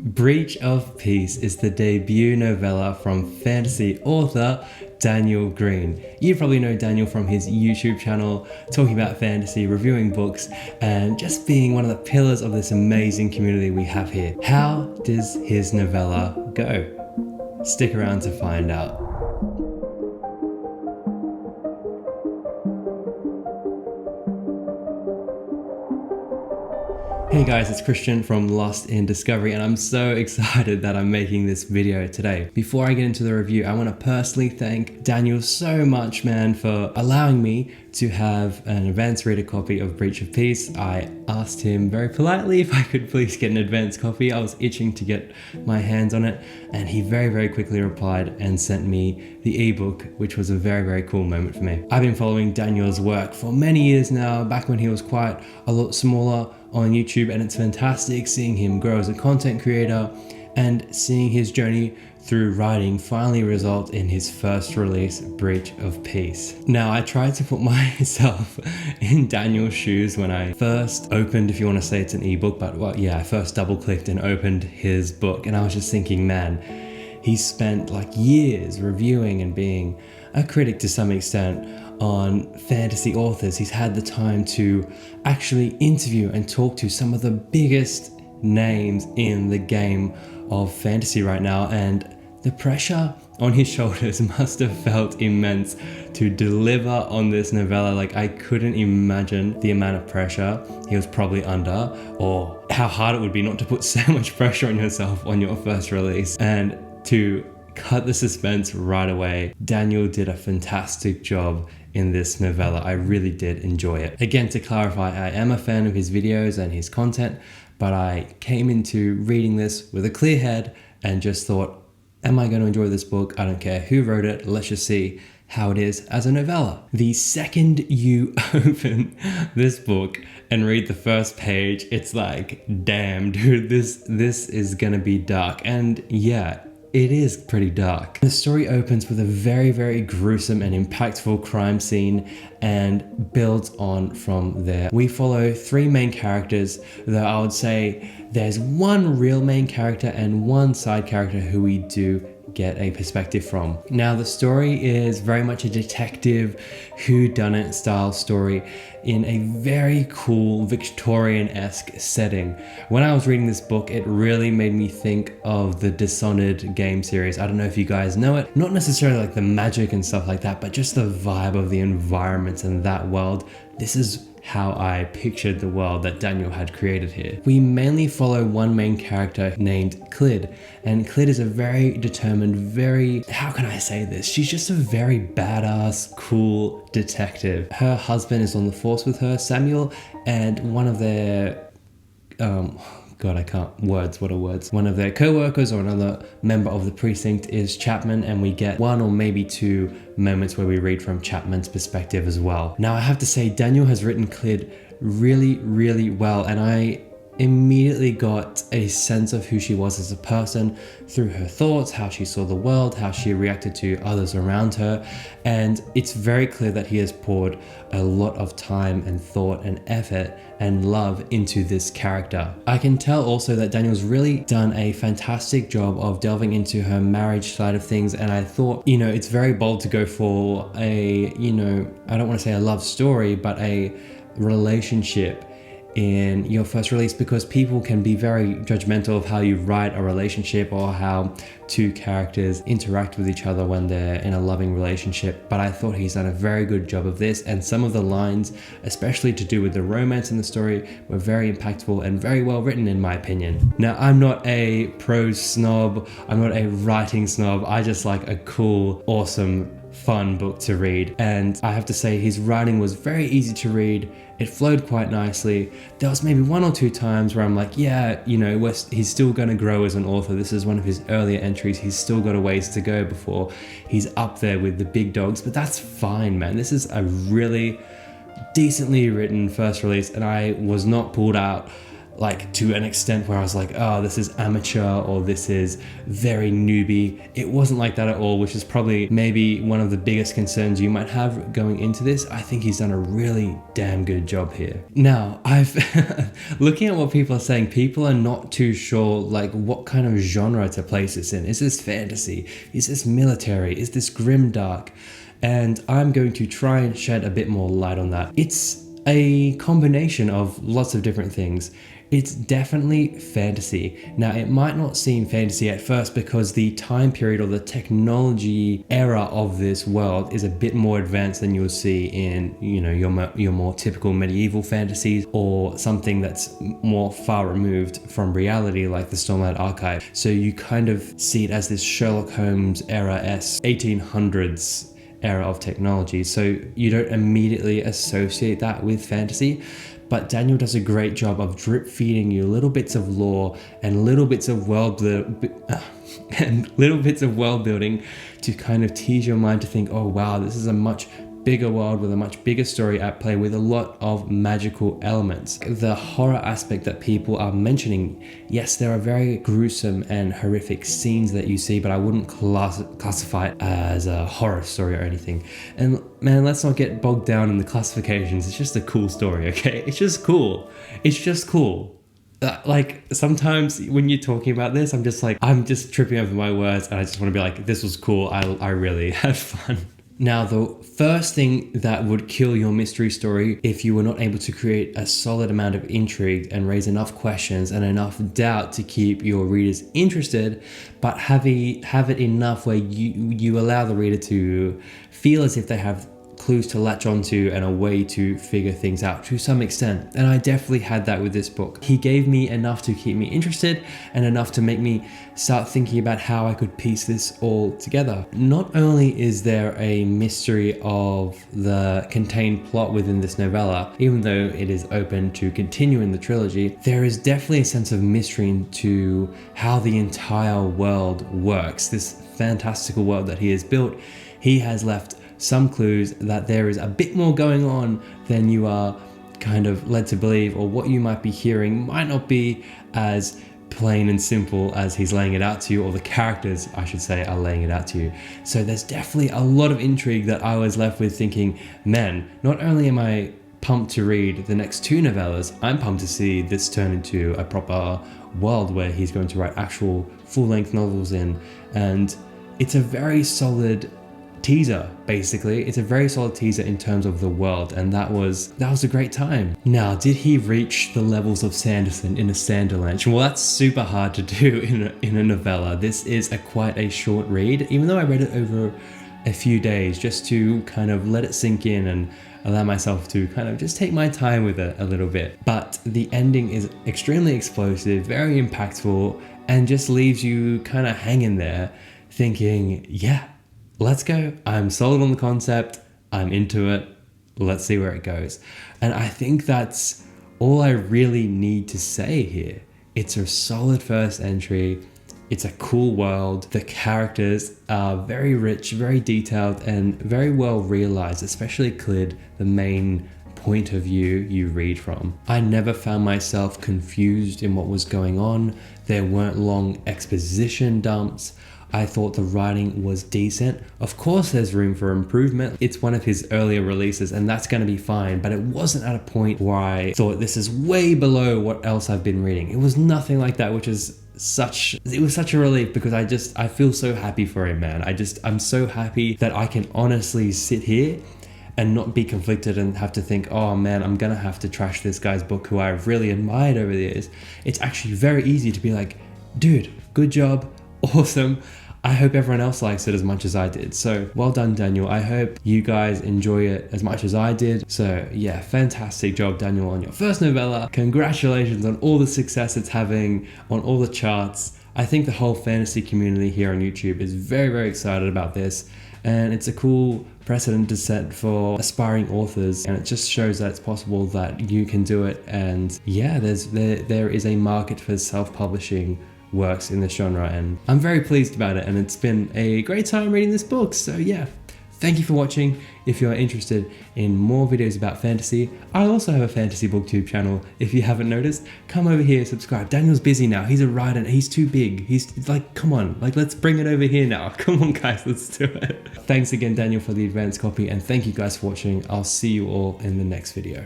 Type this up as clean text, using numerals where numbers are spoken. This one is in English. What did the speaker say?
Breach of Peace is the debut novella from fantasy author Daniel Greene. You probably know Daniel from his YouTube channel, talking about fantasy, reviewing books, and just being one of the pillars of this amazing community we have here. How does his novella go? Stick around to find out. Hey guys, it's Christian from Lost in Discovery, and I'm so excited that I'm making this video today. Before I get into the review, I want to personally thank Daniel so much, man, for allowing me to have an advance reader copy of Breach of Peace. I asked him very politely if I could please get an advance copy. I was itching to get my hands on it, and he very quickly replied and sent me the ebook, which was a very cool moment for me. I've been following Daniel's work for many years now, back when he was quite a lot smaller on YouTube, and it's fantastic seeing him grow as a content creator and seeing his journey through writing finally result in his first release, Breach of Peace. Now, I tried to put myself in Daniel's shoes when I first opened, if you want to say it's an ebook, but well, yeah, I first double clicked and opened his book, and I was just thinking, man, he spent like years reviewing and being a critic to some extent on fantasy authors. He's had the time to actually interview and talk to some of the biggest names in the game of fantasy right now, and the pressure on his shoulders must have felt immense to deliver on this novella. Like, I couldn't imagine the amount of pressure he was probably under, or how hard it would be not to put so much pressure on yourself on your first release. And to cut the suspense right away, Daniel did a fantastic job in this novella. I really did enjoy it. Again, to clarify, I am a fan of his videos and his content, but I came into reading this with a clear head and just thought, am I going to enjoy this book? I don't care who wrote it. Let's just see how it is as a novella. The second you open this book and read the first page, it's like, damn, dude, this is gonna be dark. And yeah, it is pretty dark. The story opens with a very gruesome and impactful crime scene and builds on from there. We follow three main characters, though I would say there's one real main character and one side character who we do get a perspective from. Now, the story is very much a detective whodunit style story in a very cool Victorian-esque setting. When I was reading this book, it really made me think of the Dishonored game series. I don't know if you guys know it. Not necessarily like the magic and stuff like that, but just the vibe of the environments and that world. This is how I pictured the world that Daniel had created here. We mainly follow one main character named Clid, and Clid is a very determined, how can I say this? She's just a very badass, cool detective. Her husband is on the force with her, Samuel, and one of their, God, I can't, words, what are words? One of their co-workers or another member of the precinct is Chapman, and we get one or maybe two moments where we read from Chapman's perspective as well. Now, I have to say, Daniel has written Clid really well, and I immediately got a sense of who she was as a person through her thoughts, how she saw the world, how she reacted to others around her, and it's very clear that he has poured a lot of time and thought and effort and love into this character. I can tell also that Daniel's really done a fantastic job of delving into her marriage side of things, and I thought, it's very bold to go for a, I don't want to say a love story, but a relationship in your first release, because people can be very judgmental of how you write a relationship or how two characters interact with each other when they're in a loving relationship. But I thought he's done a very good job of this, and some of the lines, especially to do with the romance in the story, were very impactful and very well written in my opinion. Now, I'm not a prose snob, I'm not a writing snob, I just like a cool, awesome, fun book to read, and I have to say his writing was very easy to read. It flowed quite nicely. There was maybe one or two times where I'm like, yeah, he's still going to grow as an author. This is one of his earlier entries. He's still got a ways to go before he's up there with the big dogs, but that's fine, man. This is a really decently written first release, and I was not pulled out like to an extent where I was like, oh, this is amateur or this is very newbie. It wasn't like that at all, which is probably maybe one of the biggest concerns you might have going into this. I think he's done a really damn good job here. Now, I've looking at what people are saying, people are not too sure like what kind of genre to place this in. Is this fantasy? Is this military? Is this grimdark? And I'm going to try and shed a bit more light on that. It's a combination of lots of different things. It's definitely fantasy. Now, it might not seem fantasy at first because the time period or the technology era of this world is a bit more advanced than you'll see in, you know, your more typical medieval fantasies or something that's more far removed from reality like the Stormlight Archive. So you kind of see it as this Sherlock Holmes era-esque 1800s era of technology. So you don't immediately associate that with fantasy. But Daniel does a great job of drip feeding you little bits of lore and little bits of world building to kind of tease your mind to think, oh wow, this is a much bigger world with a much bigger story at play with a lot of magical elements. The horror aspect that people are mentioning, yes, there are very gruesome and horrific scenes that you see, but I wouldn't classify it as a horror story or anything. And man, let's not get bogged down in the classifications. It's just a cool story, okay? It's just cool. It's just cool. Like sometimes when you're talking about this, I'm just tripping over my words and I just want to be like, this was cool. I really had fun. Now, the first thing that would kill your mystery story if you were not able to create a solid amount of intrigue and raise enough questions and enough doubt to keep your readers interested, but have it enough where you allow the reader to feel as if they have clues to latch onto and a way to figure things out to some extent. And I definitely had that with this book. He gave me enough to keep me interested and enough to make me start thinking about how I could piece this all together. Not only is there a mystery of the contained plot within this novella, even though it is open to continue in the trilogy, there is definitely a sense of mystery into how the entire world works. This fantastical world that he has built, he has left some clues that there is a bit more going on than you are kind of led to believe, or what you might be hearing might not be as plain and simple as he's laying it out to you, or the characters, I should say, are laying it out to you. So there's definitely a lot of intrigue that I was left with thinking, man, not only am I pumped to read the next two novellas, I'm pumped to see this turn into a proper world where he's going to write actual full-length novels in. And it's a very solid teaser, basically. It's a very solid teaser in terms of the world, and that was a great time. Now, did he reach the levels of Sanderson in a Sanderlanche? Well, that's super hard to do in a novella. This is quite a short read, even though I read it over a few days just to kind of let it sink in and allow myself to kind of just take my time with it a little bit. But the ending is extremely explosive, very impactful, and just leaves you kind of hanging there thinking, yeah, let's go. I'm sold on the concept. I'm into it. Let's see where it goes. And I think that's all I really need to say here. It's a solid first entry. It's a cool world. The characters are very rich, very detailed, and very well realized, especially Clid, the main point of view you read from. I never found myself confused in what was going on. There weren't long exposition dumps. I thought the writing was decent. Of course, there's room for improvement. It's one of his earlier releases, and that's going to be fine, but it wasn't at a point where I thought this is way below what else I've been reading. It was nothing like that, which is it was such a relief, because I feel so happy for him, man. I'm so happy that I can honestly sit here and not be conflicted and have to think, oh man, I'm gonna have to trash this guy's book who I've really admired over the years. It's actually very easy to be like, dude, good job, awesome. I hope everyone else likes it as much as I did. So well done, Daniel. I hope you guys enjoy it as much as I did. So yeah, fantastic job, Daniel, on your first novella. Congratulations on all the success it's having on all the charts. I think the whole fantasy community here on YouTube is very, very excited about this. And it's a cool precedent to set for aspiring authors, and it just shows that it's possible that you can do it. And yeah, there is a market for self-publishing works in this genre, and I'm very pleased about it, and it's been a great time reading this book. So yeah, Thank you for watching. If you're interested in more videos about fantasy, I also have a fantasy booktube channel. If you haven't noticed, come over here, subscribe. Daniel's busy now. He's a writer. He's too big. He's like, come on, like let's bring it over here now. Come on guys, let's do it. Thanks again, Daniel, for the advanced copy, and thank you guys for watching. I'll see you all in the next video.